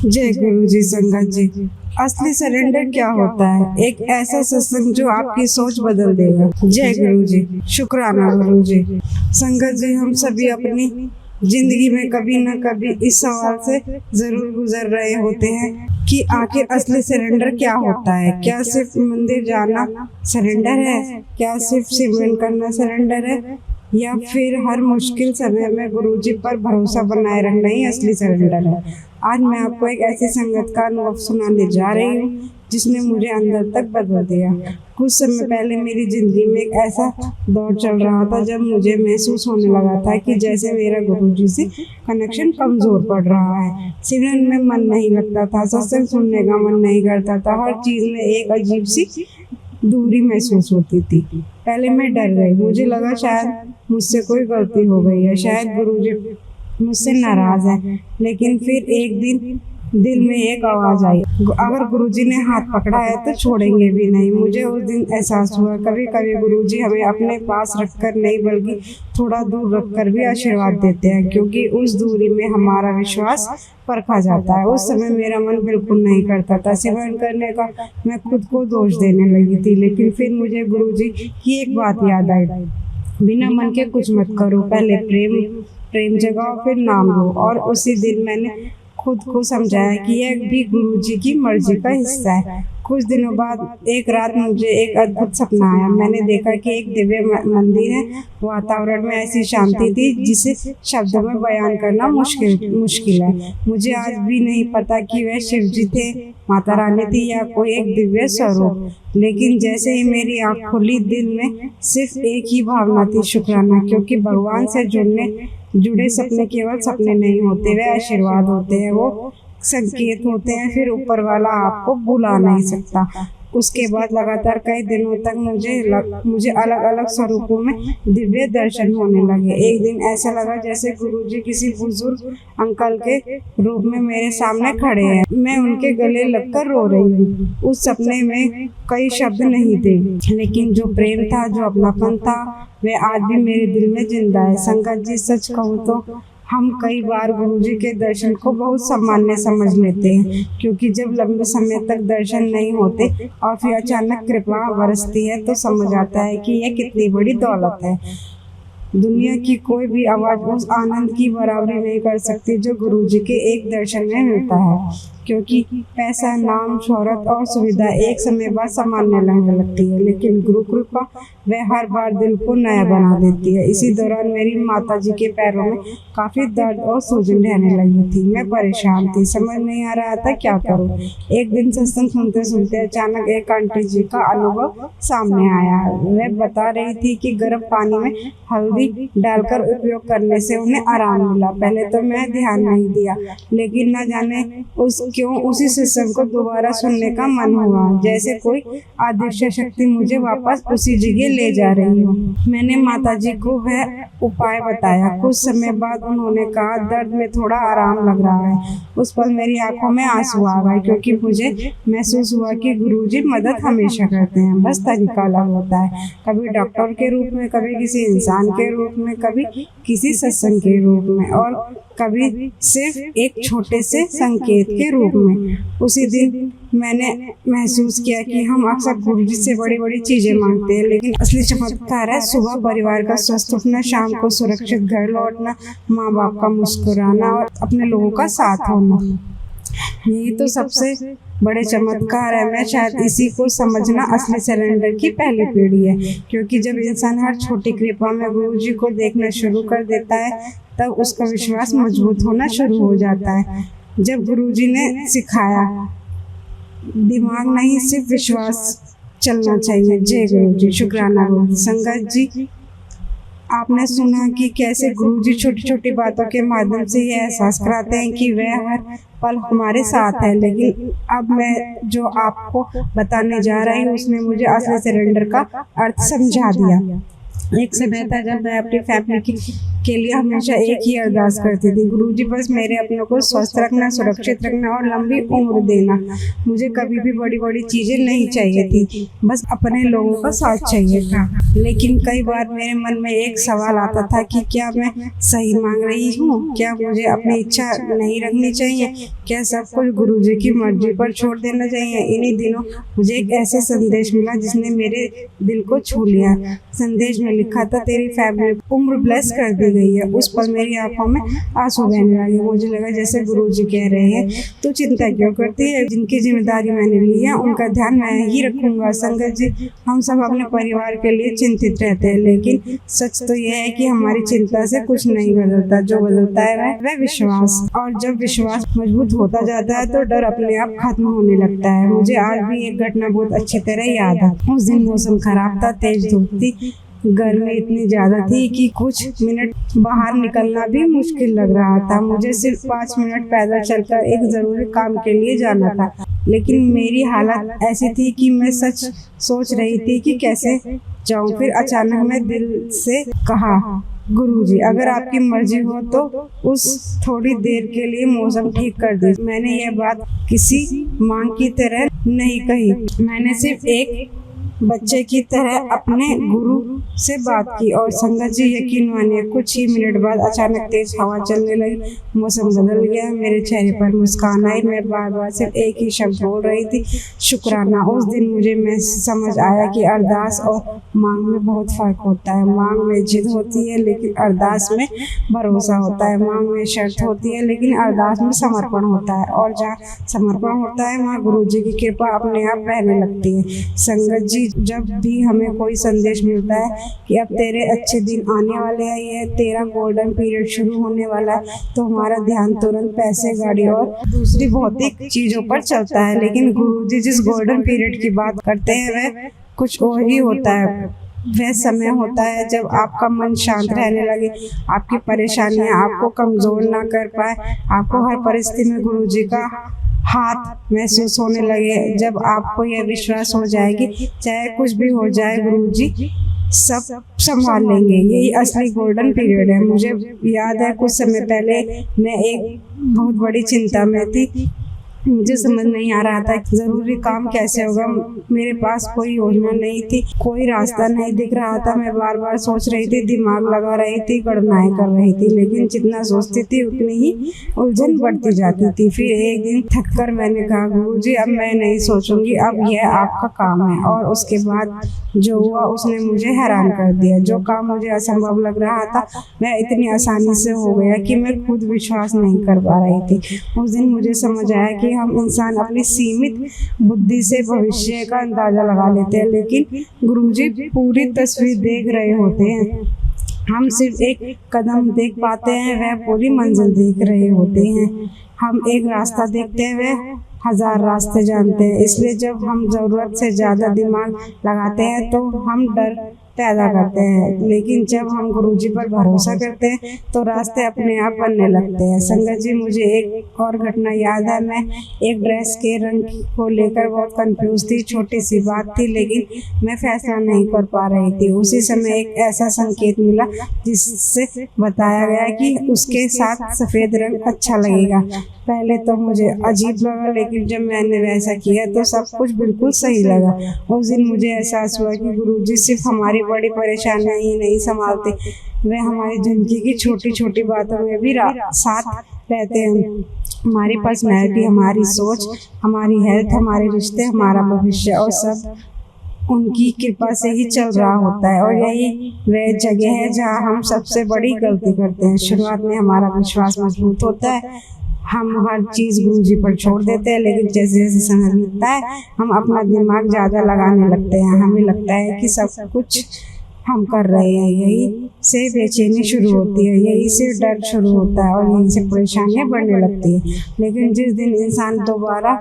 जय गुरु जी। संगत जी, असली सरेंडर क्या होता है? एक ऐसा सत्संग जो आपकी सोच बदल देगा। जय गुरु जी। शुक्राना गुरु जी। संगत जी, हम सभी अपनी जिंदगी में कभी न कभी इस सवाल से जरूर गुजर रहे होते हैं कि आखिर असली सरेंडर क्या होता है। क्या सिर्फ मंदिर जाना सरेंडर है? क्या सिर्फ सिमरन करना सरेंडर है? या फिर हर मुश्किल समय में गुरुजी पर भरोसा बनाए रखना ही असली सरेंडर है? आज मैं आपको एक ऐसी संगत का अनुभव सुनाने जा रही हूँ जिसने मुझे अंदर तक बदल दिया। कुछ समय पहले मेरी जिंदगी में एक ऐसा दौर चल रहा था जब मुझे महसूस होने लगा था कि जैसे मेरा गुरुजी से कनेक्शन कमजोर पड़ रहा है। सिमरन में मन नहीं लगता था, सत्संग सुनने का मन नहीं करता था, हर चीज में एक अजीब सी दूरी महसूस होती थी। पहले मैं डर गई, मुझे लगा शायद मुझसे कोई गलती हो गई है, शायद गुरुजी मुझसे नाराज है। लेकिन फिर एक दिन दिल में एक आवाज आई, अगर गुरुजी ने हाथ पकड़ा है तो छोड़ेंगे भी नहीं। मुझे उस दिन एहसास हुआ कभी कभी गुरुजी हमें अपने पास रखकर नहीं बल्कि थोड़ा दूर रखकर भी आशीर्वाद देते हैं, क्योंकि उस दूरी में हमारा विश्वास परखा जाता है। उस समय मेरा मन बिल्कुल नहीं करता था सिमरन करने का, मैं खुद को दोष देने लगी थी। लेकिन फिर मुझे गुरुजी की एक बात याद आई, बिना मन के कुछ मत करो, पहले प्रेम जगाओ फिर नाम लो। और उसी दिन मैंने खुद को समझाया कि यह भी गुरुजी की मर्जी का हिस्सा है। कुछ दिनों बाद एक रात मुझे एक अद्भुत सपना आया। मैंने देखा कि एक दिव्य मंदिर है, वातावरण में ऐसी शांति थी जिसे शब्दों में बयान करना मुश्किल है। मुझे आज भी नहीं पता कि वह शिव जी थे, माता रानी थी या कोई एक दिव्य स्वरूप। लेकिन जैसे ही मेरी आँख खुली, दिल में सिर्फ एक ही भावना थी, शुक्राना। क्योंकि भगवान से जुड़े सपने केवल सपने नहीं होते, वे आशीर्वाद होते हैं, वो संकेत होते हैं, फिर ऊपर वाला आपको बुला नहीं सकता। उसके बाद लगातार कई दिनों तक मुझे अलग अलग स्वरूपों में दिव्य दर्शन होने लगे। एक दिन ऐसा लगा जैसे गुरुजी किसी बुजुर्ग अंकल के रूप में मेरे सामने खड़े हैं। मैं उनके गले लगकर रो रही हूँ। उस सपने में कई शब्द नहीं थे, लेकिन जो प्रेम था, जो अपनापन था, वह आज भी मेरे दिल में जिंदा है। संगत जी, सच कहूँ तो हम कई बार गुरुजी के दर्शन को बहुत सामान्य समझ लेते हैं, क्योंकि जब लंबे समय तक दर्शन नहीं होते और फिर अचानक कृपा बरसती है तो समझ आता है कि यह कितनी बड़ी दौलत है। दुनिया की कोई भी आवाज उस आनंद की बराबरी नहीं कर सकती जो गुरुजी के एक दर्शन में मिलता है, क्योंकि पैसा, नाम, शोहरत और सुविधा एक समय बाद सामान्य लगने लगती है, लेकिन गुरु कृपा वह हर बार दिल को नया बना देती है। इसी दौरान मेरी माता जी के पैरों में काफी दर्द और सूजन रहने लगी थी। मैं परेशान थी, समझ नहीं आ रहा था क्या करूं। एक दिन सत्संग सुनते सुनते अचानक एक आंटी जी का अनुभव सामने आया। वह बता रही थी कि गर्म पानी में हल्दी डालकर उपयोग करने से उन्हें आराम मिला। पहले तो मैं ध्यान नहीं दिया, लेकिन न जाने क्यों उसी सत्संग को दोबारा सुनने का मन हुआ, जैसे कोई अदृश्य शक्ति मुझे वापस उसी जगह ले जा रही हो। मैंने माता जी को वह उपाय बताया। कुछ समय बाद उन्होंने कहा, दर्द में थोड़ा आराम लग रहा है। उस पर मेरी आंखों में आंसू आ गए, क्योंकि मुझे महसूस हुआ कि गुरुजी मदद हमेशा करते हैं, बस तरीका अलग होता है। कभी डॉक्टर के रूप में, कभी किसी इंसान के रूप में, कभी किसी सत्संग के रूप में, और कभी सिर्फ एक छोटे से संकेत के रूप में। उसी दिन मैंने महसूस किया कि हम अक्सर गुरुजी से बड़ी बड़ी चीजें मांगते हैं, लेकिन असली चमत्कार है सुबह परिवार का स्वस्थ उठना, शाम को सुरक्षित घर लौटना, माँ बाप का मुस्कुराना और अपने लोगों का साथ होना। यही तो सबसे बड़े चमत्कार है। मैं शायद इसी को समझना असली सरेंडर की पहली पीढ़ी है, क्योंकि जब इंसान हर छोटी कृपा में गुरुजी को देखना शुरू कर देता है, तब उसका विश्वास मजबूत होना शुरू हो जाता है। जब गुरुजी ने सिखाया, दिमाग नहीं सिर्फ विश्वास चलना चाहिए। जय गुरुजी। शुक्राना गुरुजी। संगत जी, आपने सुना कि कैसे गुरुजी छोटी छोटी बातों के माध्यम से ये एहसास कराते हैं कि वह हर पल हमारे साथ है। लेकिन अब मैं जो आपको बताने जा रही हूँ उसने मुझे असली सरेंडर का अर्थ समझा दिया। एक समय था जब मैं अपनी फैमिली के लिए हमेशा एक ही अरदास करती थी, गुरुजी बस मेरे अपनों को स्वस्थ रखना, सुरक्षित रखना और लंबी उम्र देना। मुझे कभी भी बड़ी बड़ी चीजें नहीं चाहिए थी, बस अपने लोगों का साथ चाहिए था। लेकिन कई बार मेरे मन में एक सवाल आता था कि क्या मैं सही मांग रही हूँ? क्या मुझे अपनी इच्छा नहीं रखनी चाहिए? क्या सब कुछ गुरुजी की मर्जी पर छोड़ देना चाहिए? इन्हीं दिनों मुझे एक ऐसा संदेश मिला जिसने मेरे दिल को छू लिया। संदेश में लिखा था, तेरी फैमिली उम्र ब्लेस कर दी गई है। उस पर मेरी आंखों में आंसू बहने लगे। मुझे लगा जैसे गुरुजी कह रहे हैं, तो चिंता क्यों करती है? जिनकी जिम्मेदारी मैंने ली है उनका ध्यान मैं ही रखूंगा। संगत जी, हम सब अपने परिवार के लिए चिंतित रहते हैं, लेकिन सच तो यह है कि हमारी चिंता से कुछ नहीं बदलता। जो बदलता है वह विश्वास, और जब विश्वास मजबूत होता जाता है तो डर अपने आप खत्म होने लगता है। मुझे आज भी एक घटना बहुत अच्छी तरह याद है। उस दिन मौसम खराब था, तेज धूप थी, गर्मी इतनी ज्यादा थी कि कुछ मिनट बाहर निकलना भी मुश्किल लग रहा था। मुझे सिर्फ 5 मिनट पैदल चलकर एक जरूरी काम के लिए जाना था, लेकिन मेरी हालत ऐसी थी कि मैं सच सोच रही थी कि कैसे जाऊं। फिर अचानक मैं दिल से कहा, गुरुजी अगर आपकी मर्जी हो तो उस थोड़ी देर के लिए मौसम ठीक कर दे। मैंने यह बात किसी मांग की तरह नहीं कही, मैंने सिर्फ एक बच्चे की तरह अपने गुरु से बात की। और संगत जी, यकीन मानिए कुछ ही मिनट बाद अचानक तेज हवा चलने लगी, मौसम बदल गया, मेरे चेहरे पर मुस्कान आई। मैं बार बार सिर्फ एक ही शब्द बोल रही थी, शुक्राना। उस दिन मुझे मैं समझ आया कि अरदास और मांग में बहुत फर्क होता है। मांग में जिद होती है, लेकिन अरदास में भरोसा होता है। मांग में शर्त होती है, लेकिन अरदास में समर्पण होता है। और जहाँ समर्पण होता है वहाँ गुरुजी की कृपा अपने आप बहने लगती है। संगत जी, जब भी हमें कोई संदेश मिलता है कि अब तेरे अच्छे दिन आने वाले हैं, ये तेरा गोल्डन पीरियड शुरू होने वाला है, तो हमारा ध्यान तुरंत पैसे, गाड़ी और दूसरी भौतिक चीजों पर चलता है। लेकिन गुरुजी जिस गोल्डन पीरियड की बात करते हैं वह कुछ और ही होता है। वह समय होता है जब आपका मन शांत रहने लगे, आपकी परेशानियां आपको कमजोर ना कर पाए, आपको हर परिस्थिति में गुरुजी का हाथ महसूस होने लगे। जब आपको यह विश्वास हो जाएगी चाहे कुछ भी हो जाए गुरुजी सब संभाल लेंगे, यही असली गोल्डन पीरियड है। मुझे याद है कुछ समय पहले मैं एक बहुत बड़ी चिंता में थी। मुझे समझ नहीं आ रहा था जरूरी काम कैसे होगा। मेरे पास कोई योजना नहीं थी, कोई रास्ता नहीं दिख रहा था। मैं बार बार सोच रही थी, दिमाग लगा रही थी, गणनाएं कर रही थी, लेकिन जितना सोचती थी उतनी ही उलझन बढ़ती जाती थी। फिर एक दिन थककर मैंने कहा, गुरुजी अब मैं नहीं सोचूंगी, अब यह आपका काम है। और उसके बाद जो हुआ उसने मुझे हैरान कर दिया। जो काम मुझे असंभव लग रहा था वह इतनी आसानी से हो गया कि मैं खुद विश्वास नहीं कर पा रही थी। उस दिन मुझे समझ आया कि हम इंसान अपनी सीमित बुद्धि से भविष्य का अंदाजा लगा लेते हैं, लेकिन गुरुजी पूरी तस्वीर देख रहे होते हैं। हम सिर्फ एक कदम देख पाते हैं, वह पूरी मंजिल देख रहे होते हैं। हम एक रास्ता देखते हैं, वह 1000 रास्ते जानते हैं। इसलिए जब हम जरूरत से ज्यादा दिमाग लगाते हैं तो हम डर पैदा करते हैं, लेकिन जब हम गुरुजी पर भरोसा करते हैं तो रास्ते अपने आप बनने लगते हैं। संगत जी, मुझे एक और घटना याद है। मैं एक ड्रेस के रंग को लेकर बहुत कंफ्यूज थी। छोटी सी बात थी, लेकिन मैं फैसला नहीं कर पा रही थी। उसी समय एक ऐसा संकेत मिला जिससे बताया गया कि उसके साथ सफेद रंग अच्छा लगेगा। पहले तो मुझे अजीब लगा, लेकिन जब मैंने वैसा किया तो सब कुछ बिल्कुल सही लगा। उस दिन मुझे एहसास हुआ कि गुरुजी सिर्फ हमारी बड़ी परेशानियां ही नहीं संभालते, वे हमारी जिंदगी की छोटी छोटी बातों में भी साथ रहते हैं। हमारी पर्सनैलिटी, हमारी सोच, हमारी हेल्थ, हमारे रिश्ते, हमारा भविष्य, और सब उनकी कृपा से ही चल रहा होता है। और यही वह जगह है जहाँ हम सबसे बड़ी गलती करते हैं। शुरुआत में हमारा विश्वास मजबूत होता है, हम हर चीज गुरुजी पर छोड़ देते हैं, लेकिन जैसे जैसे समय बीतता है हम अपना दिमाग ज्यादा लगाने लगते हैं। हमें लगता है कि सब कुछ हम कर रहे हैं, यही से बेचैनी शुरू होती है, यही से डर शुरू होता है, और यहीं से परेशानियां बढ़ने लगती है। लेकिन जिस दिन इंसान दोबारा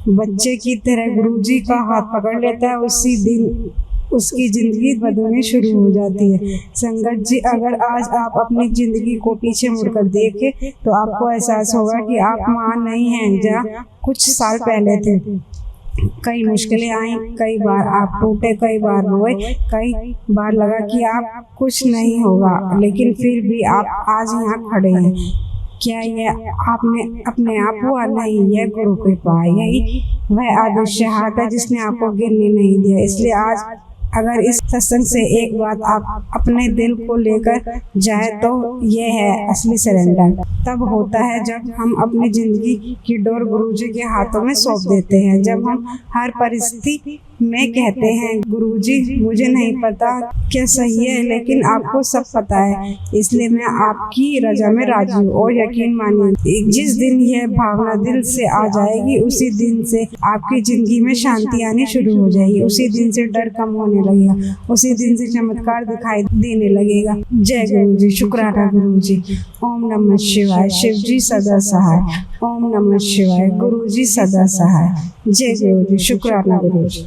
बच्चे की तरह गुरुजी का हाथ पकड़ लेता है, उसी दिन उसकी जिंदगी बदलनी शुरू हो जाती है। संगत जी, अगर आज आप अपनी जिंदगी को पीछे मुड़कर देखें तो आपको एहसास होगा कि आप वहाँ नहीं हैं जहाँ कुछ साल पहले थे। कई मुश्किलें आई, कई बार आप टूटे, कई बार रोए, कई बार लगा कि आप कुछ नहीं होगा, लेकिन फिर भी आप आज यहाँ खड़े हैं। क्या यह आपने अपने आप हुआ? नहीं, यह गुरु कृपा है। यही वह अदृश्य हाथ है जिसने आपको गिरने नहीं दिया। इसलिए आज अगर इस सत्संग से एक बात आप अपने दिल को लेकर जाए तो ये है असली सरेंडर। तब होता है जब हम अपनी जिंदगी की डोर गुरुजी के हाथों में सौंप देते हैं, जब हम हर परिस्थिति में कहते हैं गुरुजी मुझे नहीं पता क्या सही है, लेकिन आपको सब पता है, इसलिए मैं आपकी रजा में राजी हूँ। और यकीन मानिए जिस दिन यह भावना दिल से आ जाएगी उसी दिन से आपकी जिंदगी में शांति आनी शुरू हो जाएगी, उसी दिन से डर कम होने लगेगा, उसी दिन से चमत्कार दिखाई देने लगेगा। जय गुरु जी, शुक्राना गुरु जी। ओम नमः शिवाय। शिव जी सदा सहाय। ओम नमः शिवाय। गुरु जी सदा सहाय। जय गुरु जी, शुक्राना गुरु जी।